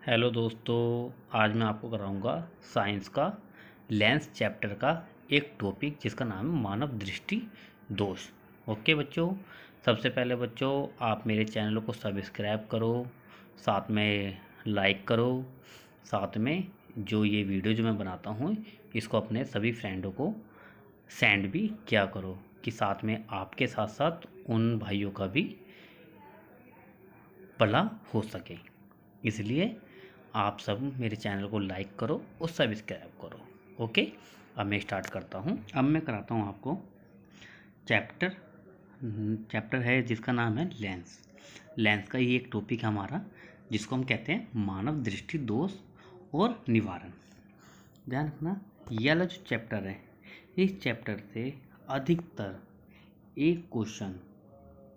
Hello दोस्तों, आज मैं आपको कराऊंगा साइंस का लेंस चैप्टर का एक टॉपिक जिसका नाम है मानव दृष्टि दोष। ओके बच्चों, सबसे पहले बच्चों आप मेरे चैनल को सब्सक्राइब करो, साथ में लाइक करो, साथ में जो ये वीडियो जो मैं बनाता हूँ इसको अपने सभी फ्रेंडों को सेंड भी किया करो कि साथ में आपके साथ साथ उन भाइयों का भी भला हो सके। इसलिए आप सब मेरे चैनल को लाइक करो और सब्सक्राइब करो। ओके, अब मैं स्टार्ट करता हूँ। अब मैं कराता हूँ आपको चैप्टर है जिसका नाम है लेंस। लेंस का ये एक टॉपिक है हमारा जिसको हम कहते हैं मानव दृष्टि दोष और निवारण। ध्यान रखना, ये वाला जो चैप्टर है इस चैप्टर से अधिकतर एक क्वेश्चन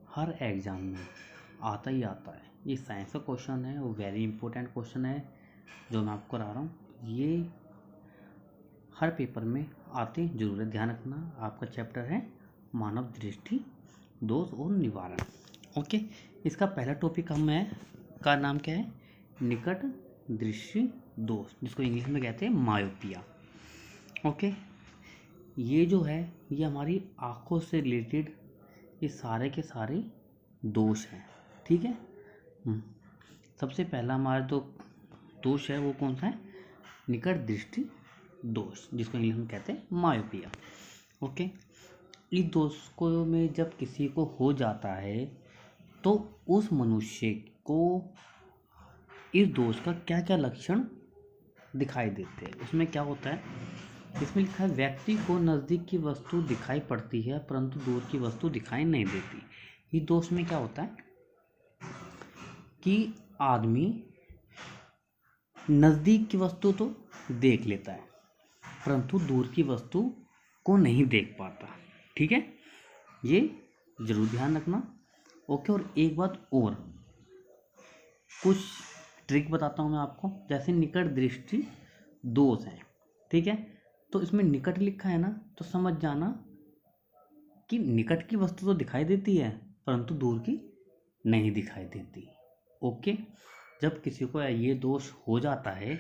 हर एग्ज़ाम में आता ही आता है। ये साइंस का क्वेश्चन है, वो वेरी इंपॉर्टेंट क्वेश्चन है जो मैं आपको करा रहा हूँ। ये हर पेपर में आते जरूर है। ध्यान रखना, आपका चैप्टर है मानव दृष्टि दोष और निवारण। ओके, इसका पहला टॉपिक का नाम क्या है? निकट दृष्टि दोष, जिसको इंग्लिश में कहते हैं मायोपिया। ओके, ये जो है ये हमारी आँखों से रिलेटेड ये सारे के सारे दोष हैं। ठीक है, सबसे पहला हमारा जो दोष है वो कौन सा है? निकट दृष्टि दोष, जिसको इंग्लिश में कहते हैं मायोपिया। ओके, इस दोष को में जब किसी को हो जाता है तो उस मनुष्य को इस दोष का क्या क्या लक्षण दिखाई देते हैं। उसमें क्या होता है, इसमें लिखा है व्यक्ति को नज़दीक की वस्तु दिखाई पड़ती है परंतु दूर की वस्तु दिखाई नहीं देती। इस दोष में क्या होता है कि आदमी नज़दीक की वस्तु तो देख लेता है परंतु दूर की वस्तु को नहीं देख पाता। ठीक है, ये जरूर ध्यान रखना। ओके, और एक बात और, कुछ ट्रिक बताता हूँ मैं आपको। जैसे निकट दृष्टि दोष है, ठीक है, तो इसमें निकट लिखा है ना, तो समझ जाना कि निकट की वस्तु तो दिखाई देती है परंतु दूर की नहीं दिखाई देती। ओके, जब किसी को ये दोष हो जाता है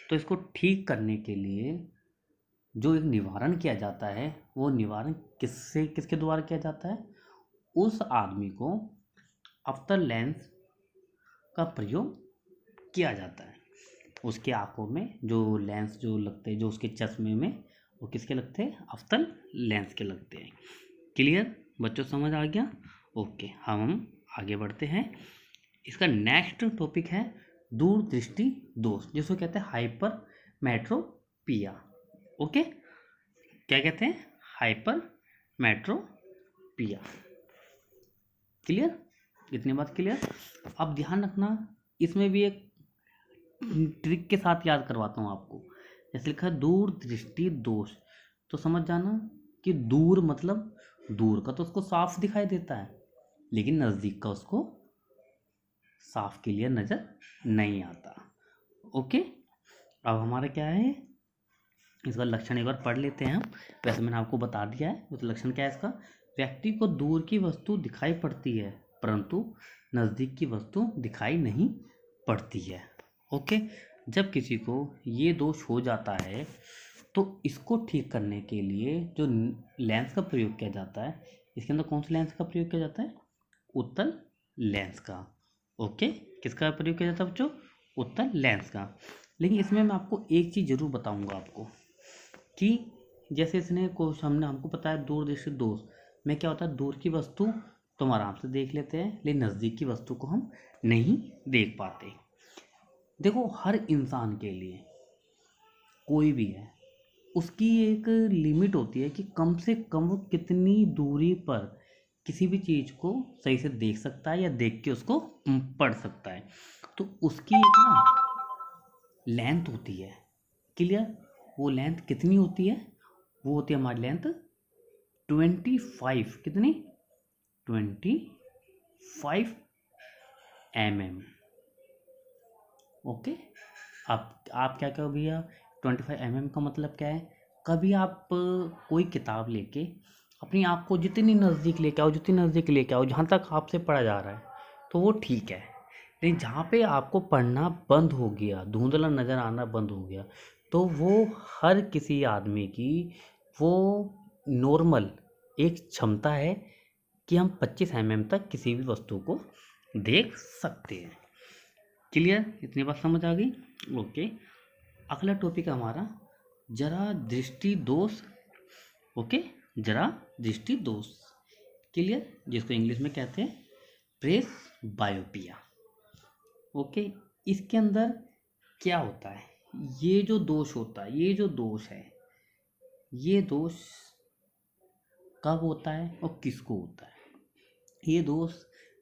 तो इसको ठीक करने के लिए जो एक निवारण किया जाता है, वो निवारण किसके द्वारा किया जाता है? उस आदमी को अवतल लेंस का प्रयोग किया जाता है। उसके आंखों में जो लेंस जो लगते हैं, जो उसके चश्मे में, वो किसके लगते हैं? अवतल लेंस के लगते हैं। क्लियर बच्चों, समझ आ गया? ओके, हम आगे बढ़ते हैं। इसका नेक्स्ट टॉपिक है दूर दृष्टि दोष, जिसको कहते हैं हाइपर मेट्रोपिया। ओके, क्या कहते हैं? हाइपर मेट्रोपिया। क्लियर? इतनी बात क्लियर। अब ध्यान रखना, इसमें भी एक ट्रिक के साथ याद करवाता हूँ आपको। जैसे लिखा है दूर दृष्टि दोष, तो समझ जाना कि दूर मतलब दूर का तो उसको साफ दिखाई देता है लेकिन नज़दीक का उसको साफ क्लियर नज़र नहीं आता। ओके, अब हमारा क्या है, इसका लक्षण एक बार पढ़ लेते हैं हम। वैसे मैंने आपको बता दिया है, तो लक्षण क्या है इसका? व्यक्ति को दूर की वस्तु दिखाई पड़ती है परंतु नज़दीक की वस्तु दिखाई नहीं पड़ती है। ओके, जब किसी को ये दोष हो जाता है तो इसको ठीक करने के लिए जो लेंस का प्रयोग किया जाता है, इसके अंदर कौन सा लेंस का प्रयोग किया जाता है? उत्तल लेंस का। ओके, किसका प्रयोग किया जाता है बच्चों? उत्तल लेंस का। लेकिन इसमें मैं आपको एक चीज़ जरूर बताऊंगा आपको कि जैसे इसने हमने हमको बताया दूर दृष्टि दोष में क्या होता है, दूर की वस्तु तो हम आराम से देख लेते हैं लेकिन नज़दीक की वस्तु को हम नहीं देख पाते। देखो, हर इंसान के लिए, कोई भी है, उसकी एक लिमिट होती है कि कम से कम वो कितनी दूरी पर किसी भी चीज़ को सही से देख सकता है या देख के उसको पढ़ सकता है। तो उसकी एक ना लेंथ होती है। क्लियर? वो लेंथ कितनी होती है? वो होती है हमारी लेंथ 25, कितनी? 25 mm। ओके, आप क्या कहो भैया, 25 mm का मतलब क्या है? कभी आप कोई किताब लेके अपनी आँख को जितनी नज़दीक लेके आओ, जहाँ तक आपसे पढ़ा जा रहा है तो वो ठीक है। लेकिन जहाँ पे आपको पढ़ना बंद हो गया, धुंधला नज़र आना बंद हो गया, तो वो हर किसी आदमी की वो नॉर्मल एक क्षमता है कि हम 25 mm तक किसी भी वस्तु को देख सकते हैं। क्लियर? इतनी बात समझ आ गई? ओके। अगला टॉपिक है हमारा जरा दृष्टि दोष। ओके, जरा दृष्टि दोष। क्लियर? जिसको इंग्लिश में कहते हैं प्रेस बायोपिया। ओके, इसके अंदर क्या होता है? ये जो दोष होता है, ये जो दोष है, ये दोष कब होता है और किसको होता है? ये दोष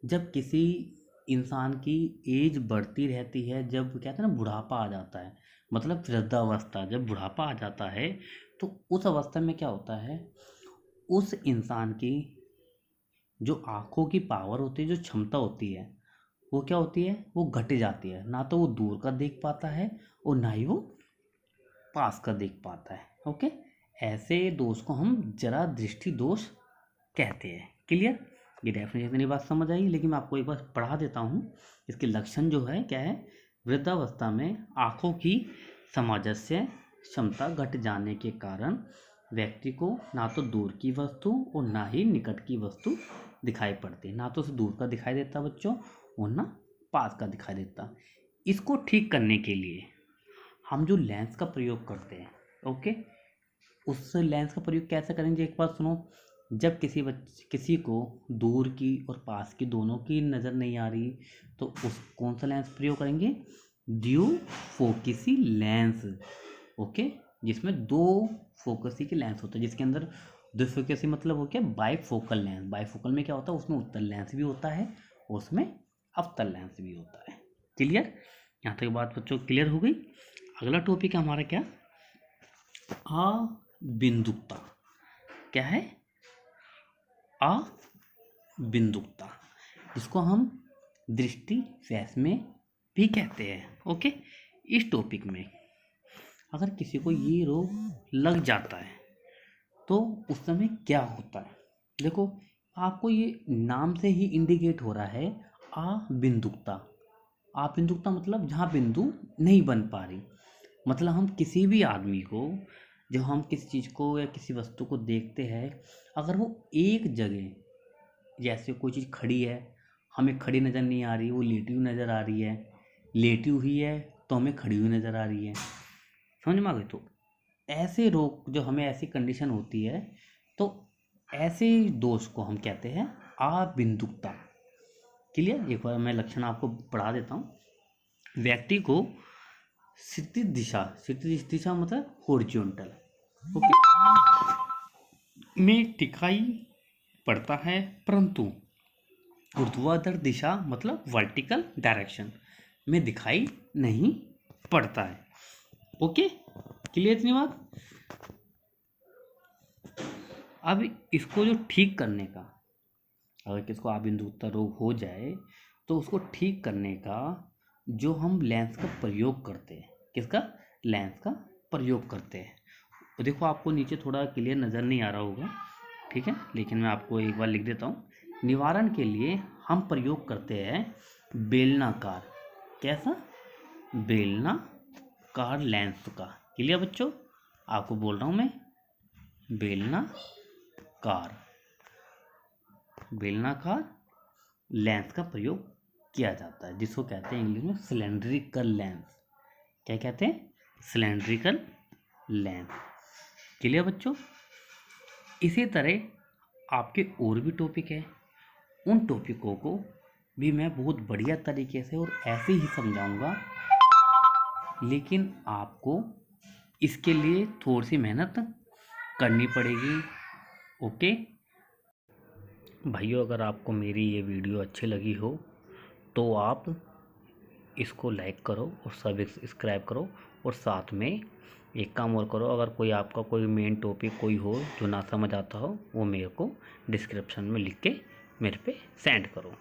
जब किसी इंसान की एज बढ़ती रहती है, जब कहते हैं ना बुढ़ापा आ जाता है, मतलब वृद्धावस्था, जब बुढ़ापा आ जाता है तो उस अवस्था में क्या होता है, उस इंसान की जो आँखों की पावर होती है, जो क्षमता होती है, वो क्या होती है, वो घट जाती है। ना तो वो दूर का देख पाता है और ना ही वो पास का देख पाता है। ओके, ऐसे दोष को हम जरा दृष्टि दोष कहते हैं। क्लियर? ये डेफिनेशन इतनी बात समझ आई, लेकिन मैं आपको एक बार पढ़ा देता हूँ। इसके लक्षण जो है क्या है, वृद्धावस्था में आँखों की सामंजस्य क्षमता घट जाने के कारण व्यक्ति को ना तो दूर की वस्तु और ना ही निकट की वस्तु दिखाई पड़ती, ना तो उसे दूर का दिखाई देता बच्चों और ना पास का दिखाई देता। इसको ठीक करने के लिए हम जो लेंस का प्रयोग करते हैं, ओके, उस लेंस का प्रयोग कैसे करेंगे एक बार सुनो। जब किसी को दूर की और पास की दोनों की नज़र नहीं आ रही, तो उस कौन सा लेंस प्रयोग करेंगे? Due फोकसी lens. ओके, जिसमें दो फोकसी के लेंस होता है, जिसके अंदर दो फोकसी मतलब हो क्या, बाईफोकल लेंस। बाईफोकल में क्या होता है, उसमें उत्तल लेंस भी होता है, उसमें अवतल लेंस भी होता है। क्लियर? यहाँ तक बात बच्चों क्लियर हो गई। अगला टॉपिक है हमारा क्या, अबिंदुकता। क्या है? अबिंदुकता, जिसको हम दृष्टि वैषम्य भी कहते हैं। ओके, इस टॉपिक में अगर किसी को ये रोग लग जाता है तो उस समय क्या होता है? देखो, आपको ये नाम से ही इंडिकेट हो रहा है, अबिंदुकता। अबिंदुकता मतलब जहाँ बिंदु नहीं बन पा रही। मतलब हम किसी भी आदमी को, जब हम किसी चीज़ को या किसी वस्तु को देखते हैं, अगर वो एक जगह, जैसे कोई चीज़ खड़ी है, हमें खड़ी नज़र नहीं आ रही, वो लेटी हुई नज़र आ रही है, लेटी हुई है तो हमें खड़ी हुई नज़र आ रही है, समझ में आ गई? तो ऐसे रोग, जो हमें ऐसी कंडीशन होती है, तो ऐसे दोष को हम कहते हैं अबिंदुकता। क्लियर? एक बार मैं लक्षण आपको पढ़ा देता हूँ। व्यक्ति को क्षितिज दिशा मतलब हॉरिजॉन्टल, ओके, में दिखाई पड़ता है, परंतु ऊर्ध्वाधर दिशा मतलब वर्टिकल डायरेक्शन में दिखाई नहीं पड़ता है। ओके, क्लियर इतनी बात? अब इसको जो ठीक करने का, अगर किसको अबिंदुकता रोग हो जाए तो उसको ठीक करने का जो हम लेंस का प्रयोग करते हैं, किसका? लेंस का प्रयोग करते हैं। तो देखो, आपको नीचे थोड़ा क्लियर नज़र नहीं आ रहा होगा, ठीक है, लेकिन मैं आपको एक बार लिख देता हूँ। निवारण के लिए हम प्रयोग करते हैं बेलनाकार। कैसा? बेलनाकार लेंस का। क्लियर बच्चों? आपको बोल रहा हूँ मैं, बेलनाकार लेंस का प्रयोग किया जाता है, जिसको कहते हैं इंग्लिश में सिलेंड्रिकल लेंस। क्या कहते हैं? Cylindrical lens. क्लियर बच्चों? इसी तरह आपके और भी टॉपिक है, उन टॉपिकों को भी मैं बहुत बढ़िया तरीके से और ऐसे ही समझाऊंगा, लेकिन आपको इसके लिए थोड़ी सी मेहनत करनी पड़ेगी। ओके भाइयों, अगर आपको मेरी ये वीडियो अच्छी लगी हो तो आप इसको लाइक करो और सब्सक्राइब करो, और साथ में एक काम और करो, अगर कोई आपका कोई मेन टॉपिक कोई हो जो ना समझ आता हो, वो मेरे को डिस्क्रिप्शन में लिख के मेरे पे सेंड करो।